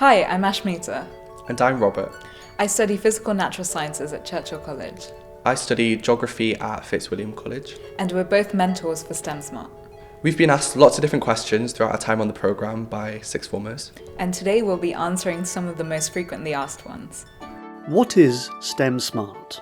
Hi, I'm Ashmita. And I'm Robert. I study physical natural sciences at Churchill College. I study geography at Fitzwilliam College. And we're both mentors for STEM Smart. We've been asked lots of different questions throughout our time on the programme by sixth formers. And today we'll be answering some of the most frequently asked ones. What is STEM Smart?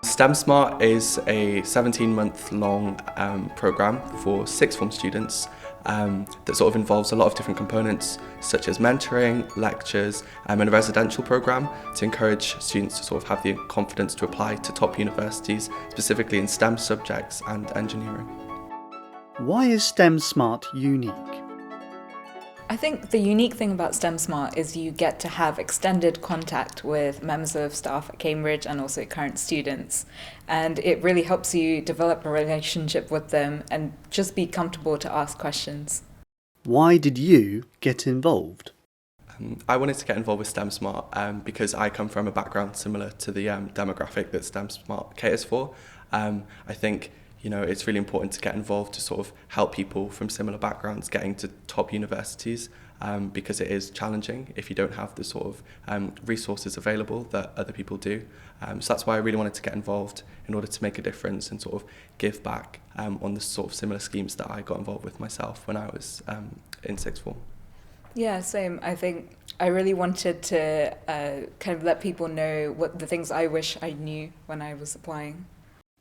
STEM Smart is a 17-month-long programme for sixth form students that sort of involves a lot of different components such as mentoring, lectures and a residential programme to encourage students to sort of have the confidence to apply to top universities, specifically in STEM subjects and engineering. Why is STEM Smart unique? I think the unique thing about STEM Smart is you get to have extended contact with members of staff at Cambridge and also current students. And it really helps you develop a relationship with them and just be comfortable to ask questions. Why did you get involved? I wanted to get involved with STEM Smart because I come from a background similar to the demographic that STEM Smart caters for. I think it's really important to get involved to sort of help people from similar backgrounds getting to top universities because it is challenging if you don't have the sort of resources available that other people do. So that's why I really wanted to get involved in order to make a difference and sort of give back on the sort of similar schemes that I got involved with myself when I was in sixth form. Yeah, same. I think I really wanted to kind of let people know what the things I wish I knew when I was applying.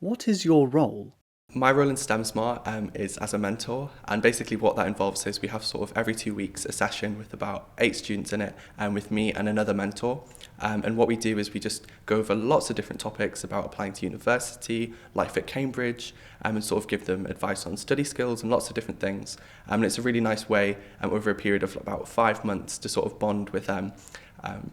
What is your role? My role in STEM Smart is as a mentor, and basically what that involves is we have sort of every 2 weeks a session with about 8 students in it, with me and another mentor. And what we do is we just go over lots of different topics about applying to university, life at Cambridge, and sort of give them advice on study skills and lots of different things. And it's a really nice way over a period of about 5 months to sort of bond with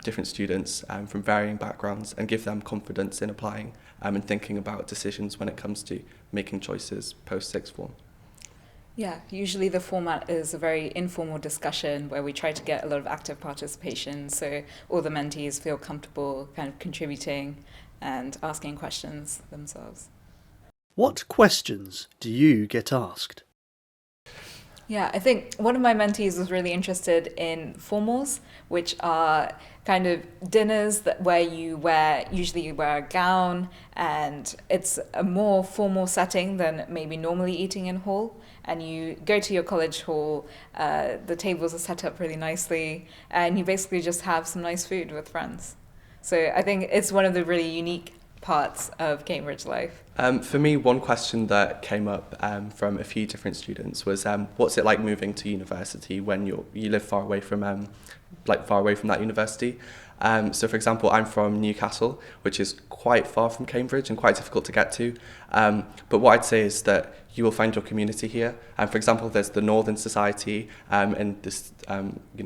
different students from varying backgrounds and give them confidence in applying and thinking about decisions when it comes to making choices post sixth form. Yeah, usually the format is a very informal discussion where we try to get a lot of active participation so all the mentees feel comfortable kind of contributing and asking questions themselves. What questions do you get asked? Yeah, I think one of my mentees was really interested in formals, which are kind of dinners where usually you wear a gown, and it's a more formal setting than maybe normally eating in hall. And you go to your college hall, the tables are set up really nicely, and you basically just have some nice food with friends. So I think it's one of the really unique parts of Cambridge life. For me, one question that came up from a few different students was, what's it like moving to university when you live far away from that university? So, for example, I'm from Newcastle, which is quite far from Cambridge and quite difficult to get to. But what I'd say is that you will find your community here. For example, there's the Northern Society and this,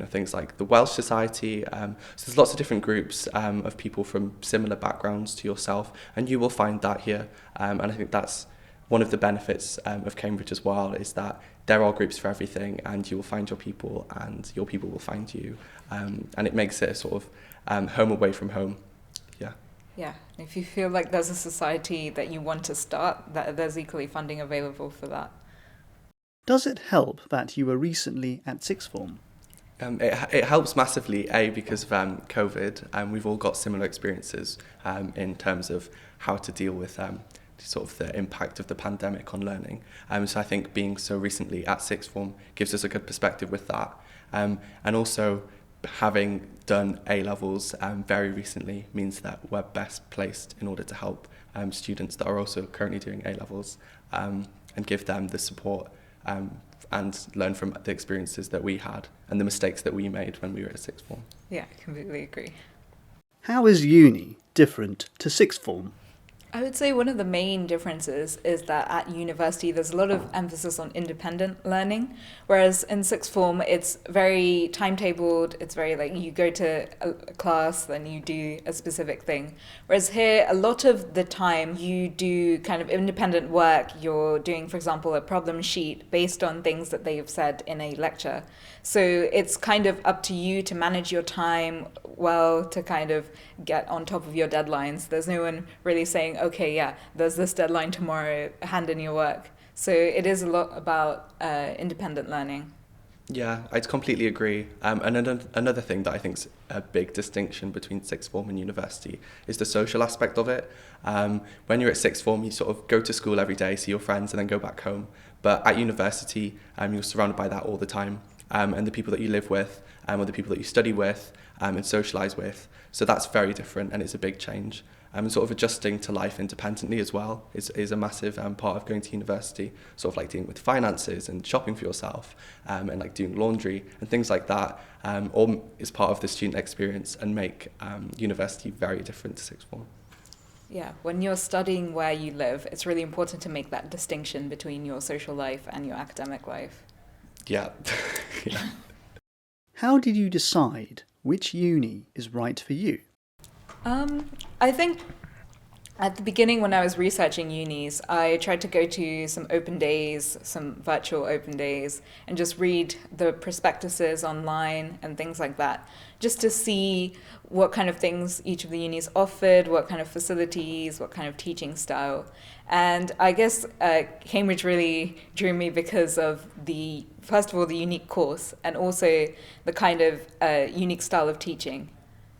things like the Welsh Society. So there's lots of different groups of people from similar backgrounds to yourself, and you will find that here. And I think that's one of the benefits of Cambridge as well, is that there are groups for everything, and you will find your people and your people will find you. And it makes it a sort of home away from home. Yeah, if you feel like there's a society that you want to start, that there's equally funding available for that. Does it help that you were recently at sixth form? It helps massively, because of COVID, and we've all got similar experiences in terms of how to deal with sort of the impact of the pandemic on learning. So I think being so recently at sixth form gives us a good perspective with that. And also having done A-levels very recently means that we're best placed in order to help students that are also currently doing A-levels and give them the support and learn from the experiences that we had and the mistakes that we made when we were at sixth form. Yeah, I completely agree. How is uni different to sixth form? I would say one of the main differences is that at university there's a lot of emphasis on independent learning, whereas in sixth form it's very timetabled, it's very like you go to a class, then you do a specific thing. Whereas here, a lot of the time you do kind of independent work, you're doing, for example, a problem sheet based on things that they have said in a lecture. So it's kind of up to you to manage your time well, to kind of get on top of your deadlines. There's no one really saying, okay, yeah, there's this deadline tomorrow, hand in your work. So it is a lot about independent learning. Yeah, I'd completely agree. And another thing that I think is a big distinction between sixth form and university is the social aspect of it. When you're at sixth form, you sort of go to school every day, see your friends, and then go back home. But at university, you're surrounded by that all the time. And the people that you live with, or the people that you study with, and socialise with. So that's very different, and it's a big change. And sort of adjusting to life independently as well is a massive part of going to university, sort of like dealing with finances and shopping for yourself, and like doing laundry and things like that, all is part of the student experience and make university very different to sixth form. Yeah, when you're studying where you live, it's really important to make that distinction between your social life and your academic life. Yeah. Yeah. How did you decide which uni is right for you? I think at the beginning when I was researching unis, I tried to go to some open days, some virtual open days, and just read the prospectuses online and things like that, just to see what kind of things each of the unis offered, what kind of facilities, what kind of teaching style. And I guess Cambridge really drew me because of first of all, the unique course, and also the kind of unique style of teaching,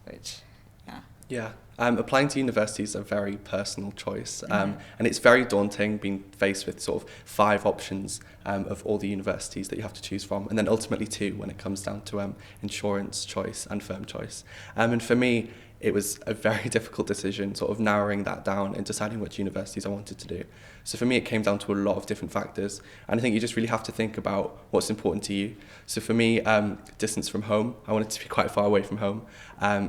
which, yeah. Yeah, applying to university is a very personal choice, and it's very daunting being faced with sort of 5 options of all the universities that you have to choose from, and then ultimately 2 when it comes down to insurance choice and firm choice. And for me, it was a very difficult decision, sort of narrowing that down and deciding which universities I wanted to do. So for me, it came down to a lot of different factors, and I think you just really have to think about what's important to you. So for me, distance from home, I wanted to be quite far away from home,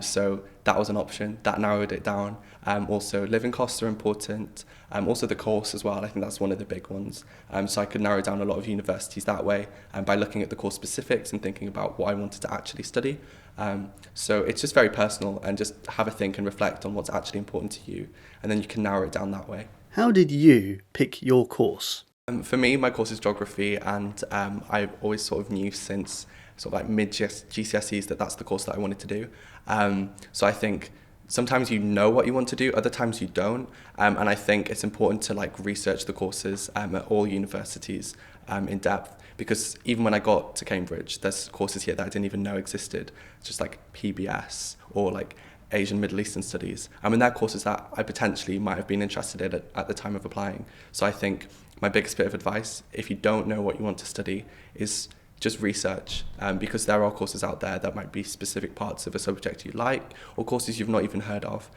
so that was an option. That narrowed it down. Also, living costs are important. Also, the course as well. I think that's one of the big ones. So I could narrow down a lot of universities that way by looking at the course specifics and thinking about what I wanted to actually study. So it's just very personal, and just have a think and reflect on what's actually important to you, and then you can narrow it down that way. How did you pick your course? For me, my course is geography, and I've always sort of knew since sort of like mid-GCSEs that that's the course that I wanted to do. So I think sometimes you know what you want to do, other times you don't. And I think it's important to like research the courses at all universities in depth, because even when I got to Cambridge, there's courses here that I didn't even know existed, just like PBS or like Asian Middle Eastern Studies. And they're courses that I potentially might have been interested in at the time of applying. So I think my biggest bit of advice, if you don't know what you want to study, is just research, because there are courses out there that might be specific parts of a subject you like, or courses you've not even heard of.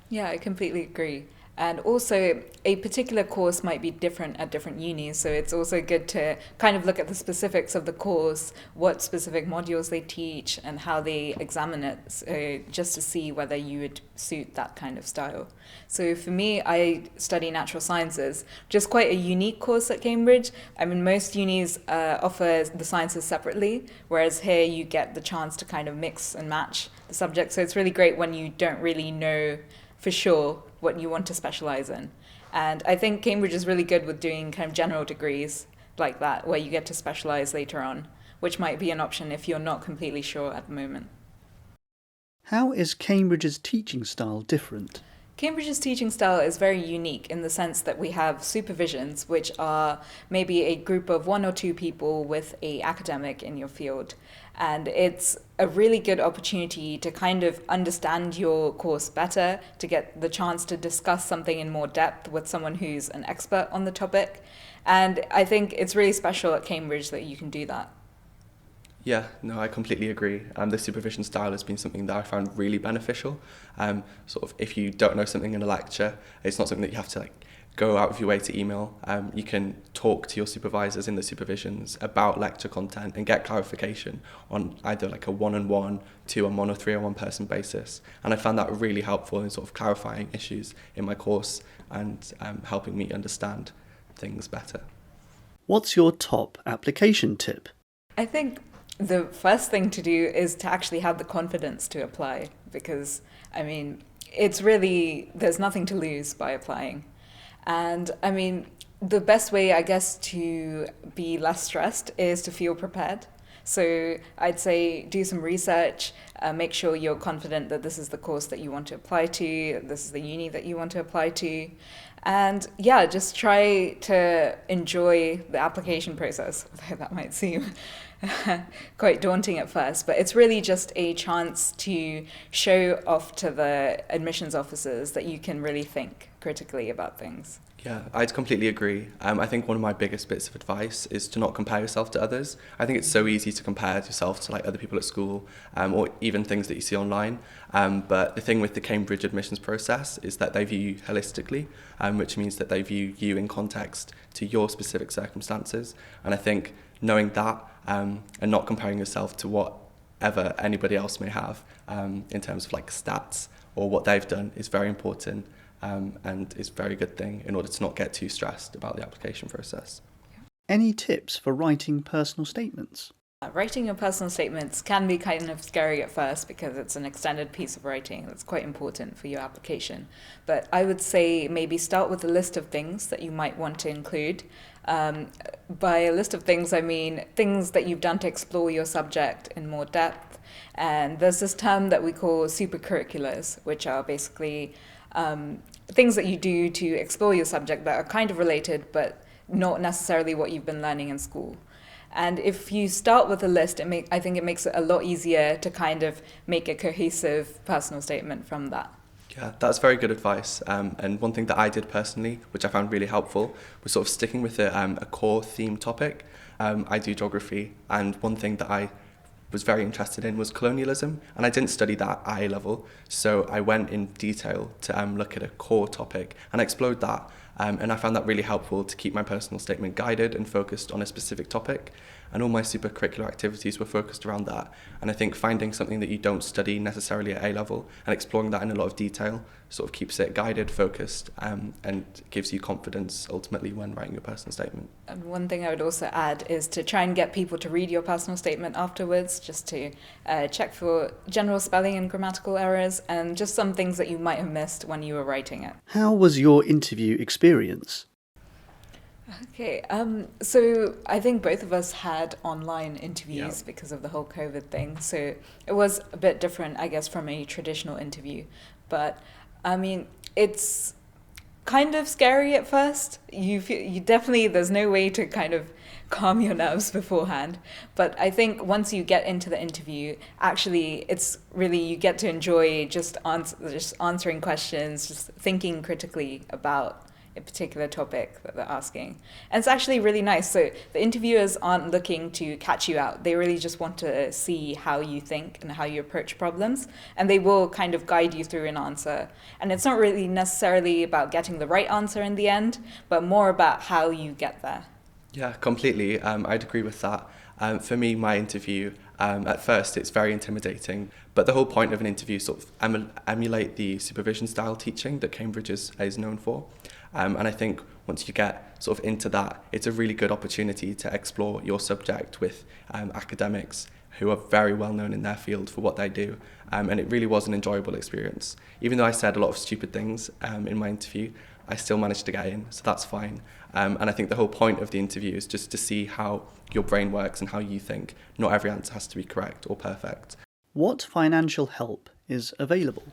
Yeah, I completely agree. And also, a particular course might be different at different unis, so it's also good to kind of look at the specifics of the course, what specific modules they teach, and how they examine it, so just to see whether you would suit that kind of style. So for me, I study natural sciences, which is quite a unique course at Cambridge. I mean, most unis offer the sciences separately, whereas here you get the chance to kind of mix and match the subjects. So it's really great when you don't really know for sure what you want to specialize in. And I think Cambridge is really good with doing kind of general degrees like that, where you get to specialize later on, which might be an option if you're not completely sure at the moment. How is Cambridge's teaching style different? Cambridge's teaching style is very unique in the sense that we have supervisions, which are maybe a group of 1 or 2 people with an academic in your field. And it's a really good opportunity to kind of understand your course better, to get the chance to discuss something in more depth with someone who's an expert on the topic. And I think it's really special at Cambridge that you can do that. Yeah, no, I completely agree. The supervision style has been something that I found really beneficial. Sort of, if you don't know something in a lecture, it's not something that you have to like go out of your way to email. You can talk to your supervisors in the supervisions about lecture content and get clarification on either like a 1-on-1, 2-on-1 or 3-on-1 person basis. And I found that really helpful in sort of clarifying issues in my course and helping me understand things better. What's your top application tip? I think the first thing to do is to actually have the confidence to apply, because, I mean, it's really, there's nothing to lose by applying. And, I mean, the best way, I guess, to be less stressed is to feel prepared. So I'd say do some research, make sure you're confident that this is the course that you want to apply to, this is the uni that you want to apply to, And yeah, just try to enjoy the application process, although that might seem quite daunting at first. But it's really just a chance to show off to the admissions officers that you can really think critically about things. Yeah, I'd completely agree. I think one of my biggest bits of advice is to not compare yourself to others. I think it's so easy to compare yourself to like other people at school, or even things that you see online. But the thing with the Cambridge admissions process is that they view you holistically, which means that they view you in context to your specific circumstances. And I think knowing that and not comparing yourself to whatever anybody else may have in terms of like stats or what they've done is very important. And is a very good thing in order to not get too stressed about the application process. Any tips for writing personal statements? Writing your personal statements can be kind of scary at first because it's an extended piece of writing that's quite important for your application. But I would say maybe start with a list of things that you might want to include. By a list of things, I mean things that you've done to explore your subject in more depth. And there's this term that we call supercurriculars, which are basically things that you do to explore your subject that are kind of related, but not necessarily what you've been learning in school. And if you start with a list, I think it makes it a lot easier to kind of make a cohesive personal statement from that. Yeah, that's very good advice. And one thing that I did personally, which I found really helpful, was sort of sticking with a core theme topic. I do geography, and one thing that I was very interested in was colonialism, and I didn't study that at A level, so I went in detail to look at a core topic and explored that, and I found that really helpful to keep my personal statement guided and focused on a specific topic, and all my supercurricular activities were focused around that. And I think finding something that you don't study necessarily at A level and exploring that in a lot of detail sort of keeps it guided, focused, and gives you confidence ultimately when writing your personal statement. And one thing I would also add is to try and get people to read your personal statement afterwards, just to check for general spelling and grammatical errors and just some things that you might have missed when you were writing it. How was your interview experience? Okay, so I think both of us had online interviews because of the whole COVID thing. So it was a bit different, I guess, from a traditional interview. But I mean, it's kind of scary at first. You definitely, there's no way to kind of calm your nerves beforehand. But I think once you get into the interview, actually, it's really, you get to enjoy just answering questions, just thinking critically about a particular topic that they're asking. And it's actually really nice. So the interviewers aren't looking to catch you out. They really just want to see how you think and how you approach problems. And they will kind of guide you through an answer. And it's not really necessarily about getting the right answer in the end, but more about how you get there. Yeah, completely. I'd agree with that. For me, my interview, at first it's very intimidating, but the whole point of an interview sort of emulate the supervision style teaching that Cambridge is known for. And I think once you get sort of into that, it's a really good opportunity to explore your subject with academics who are very well known in their field for what they do. And it really was an enjoyable experience. Even though I said a lot of stupid things in my interview, I still managed to get in, so that's fine. And I think the whole point of the interview is just to see how your brain works and how you think. Not every answer has to be correct or perfect. What financial help is available?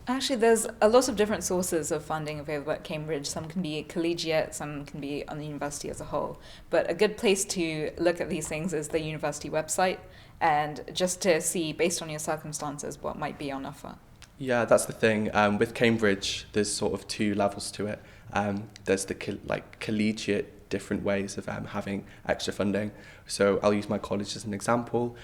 Actually, there's a lot of different sources of funding available at Cambridge. Some can be collegiate, some can be on the university as a whole. But a good place to look at these things is the university website, and just to see, based on your circumstances, what might be on offer. Yeah, that's the thing. With Cambridge, there's sort of two levels to it. There's the collegiate different ways of having extra funding. So I'll use my college as an example.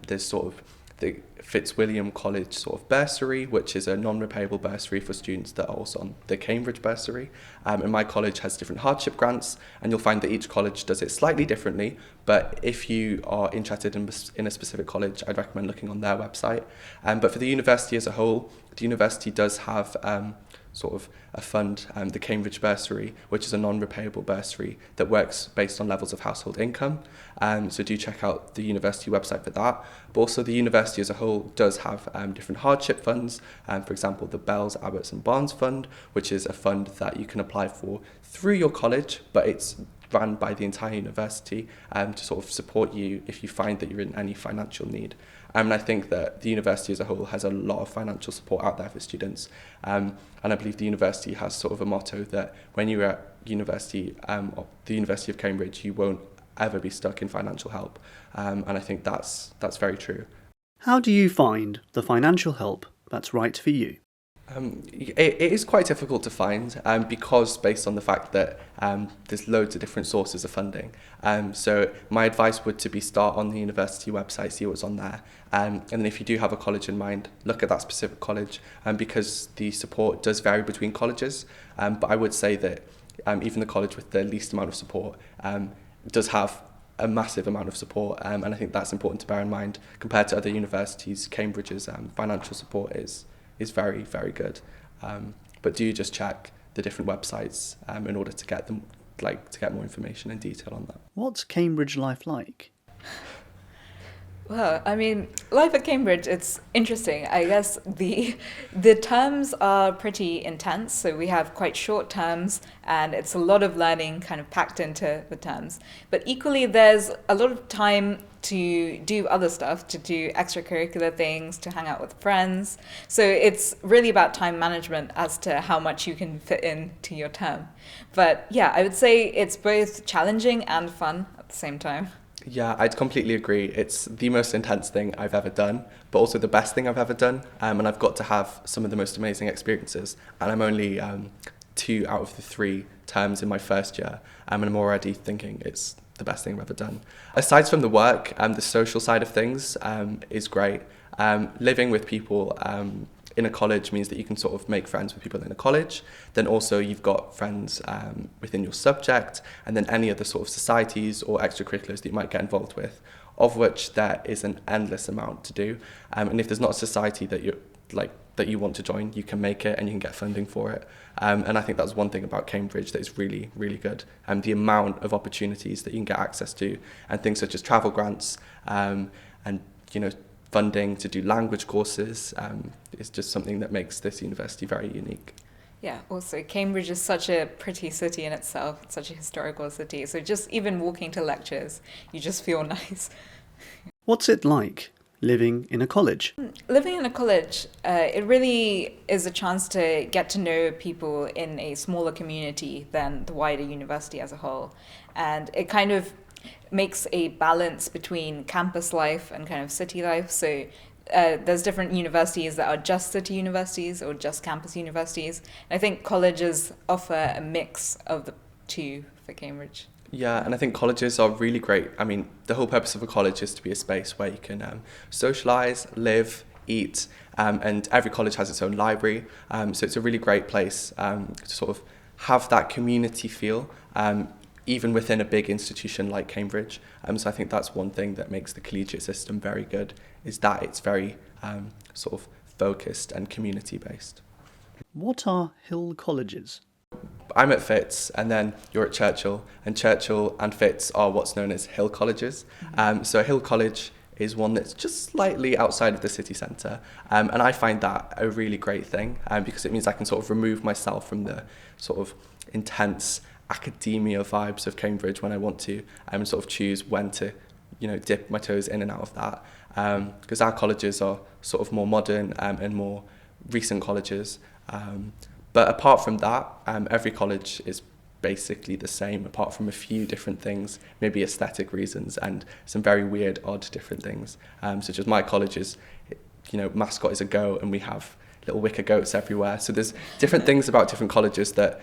There's sort of the Fitzwilliam College sort of bursary, which is a non-repayable bursary for students that are also on the Cambridge bursary. And my college has different hardship grants, and you'll find that each college does it slightly differently. But if you are interested in a specific college, I'd recommend looking on their website. But for the university as a whole, the university does have sort of a fund, the Cambridge bursary, which is a non-repayable bursary that works based on levels of household income. So do check out the university website for that. But also the university as a whole does have different hardship funds. For example, the Bells, Abbots and Barnes Fund, which is a fund that you can apply for through your college, but it's run by the entire university to sort of support you if you find that you're in any financial need. And I think that the university as a whole has a lot of financial support out there for students. And I believe the university has sort of a motto that when you're at university, the University of Cambridge, you won't ever be stuck in financial help. And I think that's very true. How do you find the financial help that's right for you? It is quite difficult to find because based on the fact that there's loads of different sources of funding. So my advice would to be start on the university website, see what's on there. And then if you do have a college in mind, look at that specific college because the support does vary between colleges. But I would say that even the college with the least amount of support does have a massive amount of support. And I think that's important to bear in mind compared to other universities. Cambridge's financial support is very, very good. But do just check the different websites in order to get them, to get more information and detail on that. What's Cambridge life like? Well, I mean, life at Cambridge, it's interesting. I guess the terms are pretty intense. So we have quite short terms and it's a lot of learning kind of packed into the terms. But equally, there's a lot of time to do other stuff, to do extracurricular things, to hang out with friends. So it's really about time management as to how much you can fit into your term. But yeah, I would say it's both challenging and fun at the same time. Yeah, I'd completely agree. It's the most intense thing I've ever done, but also the best thing I've ever done. And I've got to have some of the most amazing experiences. And I'm only 2 out of the 3 terms in my first year. And I'm already thinking it's the best thing I've ever done. Aside from the work, the social side of things is great. Living with people in a college means that you can sort of make friends with people in a college. Then also you've got friends within your subject, and then any other sort of societies or extracurriculars that you might get involved with, of which there is an endless amount to do. And if there's not a society that you want to join, you can make it and you can get funding for it. And I think that's one thing about Cambridge that is really, really good. The amount of opportunities that you can get access to, and things such as travel grants and funding to do language courses is just something that makes this university very unique. Yeah, also Cambridge is such a pretty city in itself. It's such a historical city. So just even walking to lectures, you just feel nice. What's it like living in a college? Living in a college, it really is a chance to get to know people in a smaller community than the wider university as a whole. And it kind of makes a balance between campus life and kind of city life. So there's different universities that are just city universities or just campus universities. And I think colleges offer a mix of the two for Cambridge. Yeah, and I think colleges are really great. I mean, the whole purpose of a college is to be a space where you can socialise, live, eat, and every college has its own library. So it's a really great place to sort of have that community feel, even within a big institution like Cambridge. So I think that's one thing that makes the collegiate system very good, is that it's very sort of focused and community-based. What are Hill colleges? I'm at Fitz, and then you're at Churchill, and Churchill and Fitz are what's known as Hill colleges. So Hill College is one that's just slightly outside of the city centre, and I find that a really great thing because it means I can sort of remove myself from the sort of intense academia vibes of Cambridge when I want to, and sort of choose when to, dip my toes in and out of that. Because our colleges are sort of more modern and more recent colleges. But apart from that, every college is basically the same, apart from a few different things, maybe aesthetic reasons and some very weird, odd different things. Such as my college's, mascot is a goat, and we have little wicker goats everywhere. So there's different things about different colleges that,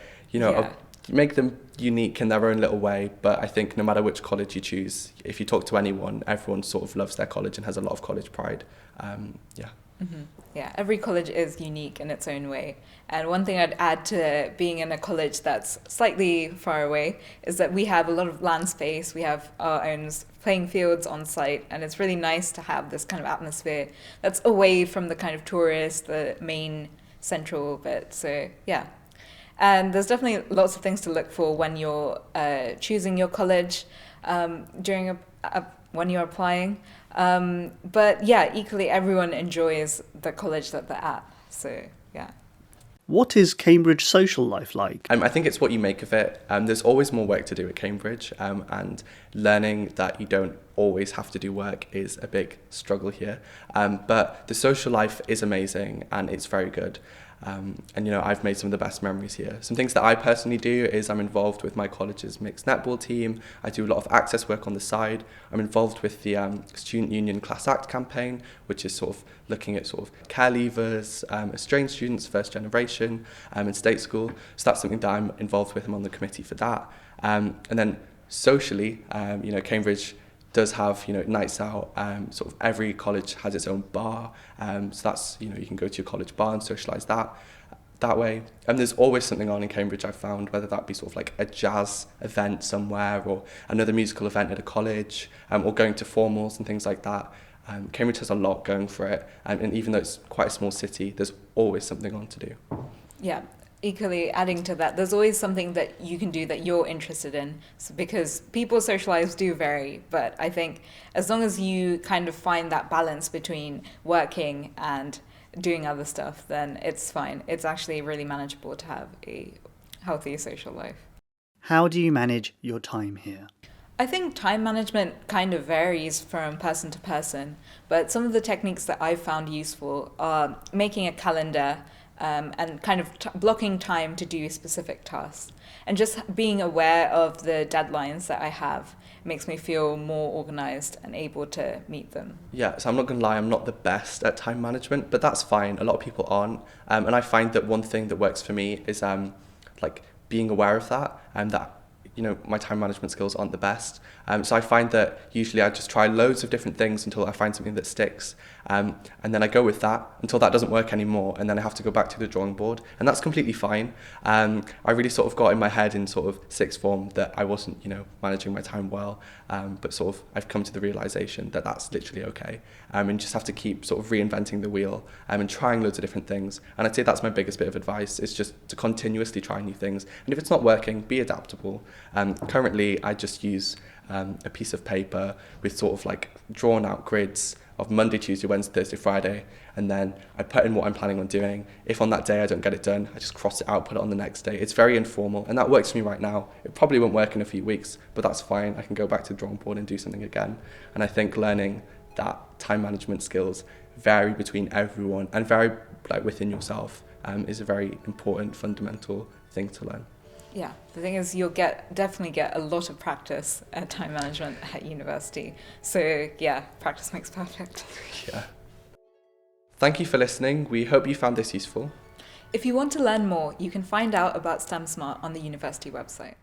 make them unique in their own little way. But I think no matter which college you choose, if you talk to anyone, everyone sort of loves their college and has a lot of college pride. Mm-hmm. Yeah, every college is unique in its own way. And one thing I'd add to being in a college that's slightly far away is that we have a lot of land space. We have our own playing fields on site, and it's really nice to have this kind of atmosphere that's away from the kind of tourist, the main central bit. So yeah. And there's definitely lots of things to look for when you're choosing your college when you're applying. But yeah, equally everyone enjoys the college that they're at. So yeah. What is Cambridge social life like? I think it's what you make of it. There's always more work to do at Cambridge, and learning that you don't always have to do work is a big struggle here. But the social life is amazing and it's very good. And I've made some of the best memories here. Some things that I personally do is I'm involved with my college's mixed netball team. I do a lot of access work on the side. I'm involved with the Student Union Class Act campaign, which is sort of looking at sort of care leavers, estranged students, first generation, in state school. So that's something that I'm involved with. I'm on the committee for that. And then socially, Cambridge does have nights out. Sort of every college has its own bar, so that's you can go to your college bar and socialise that way. And there's always something on in Cambridge, I've found, whether that be sort of like a jazz event somewhere or another musical event at a college, or going to formals and things like that. Cambridge has a lot going for it, and even though it's quite a small city, there's always something on to do. Yeah. Equally, adding to that, there's always something that you can do that you're interested in, because people's social lives do vary. But I think as long as you kind of find that balance between working and doing other stuff, then it's fine. It's actually really manageable to have a healthy social life. How do you manage your time here? I think time management kind of varies from person to person, but some of the techniques that I've found useful are making a calendar, and kind of blocking time to do specific tasks. And just being aware of the deadlines that I have makes me feel more organised and able to meet them. Yeah, so I'm not going to lie, I'm not the best at time management, but that's fine. A lot of people aren't. And I find that one thing that works for me is like being aware of that, and that my time management skills aren't the best. So I find that usually I just try loads of different things until I find something that sticks. And then I go with that until that doesn't work anymore. And then I have to go back to the drawing board. And that's completely fine. I really sort of got in my head in sort of sixth form that I wasn't, managing my time well. But sort of I've come to the realization that that's literally okay. And you just have to keep sort of reinventing the wheel, and trying loads of different things. And I'd say that's my biggest bit of advice, is just to continuously try new things. And if it's not working, be adaptable. Currently, I just use a piece of paper with sort of like drawn out grids of Monday, Tuesday, Wednesday, Thursday, Friday, and then I put in what I'm planning on doing. If on that day I don't get it done, I just cross it out, put it on the next day. It's very informal, and that works for me right now. It probably won't work in a few weeks, but that's fine. I can go back to the drawing board and do something again. And I think learning that time management skills vary between everyone and vary within yourself is a very important, fundamental thing to learn. Yeah, the thing is you'll definitely get a lot of practice at time management at university. So yeah, practice makes perfect. Yeah. Thank you for listening. We hope you found this useful. If you want to learn more, you can find out about STEM Smart on the university website.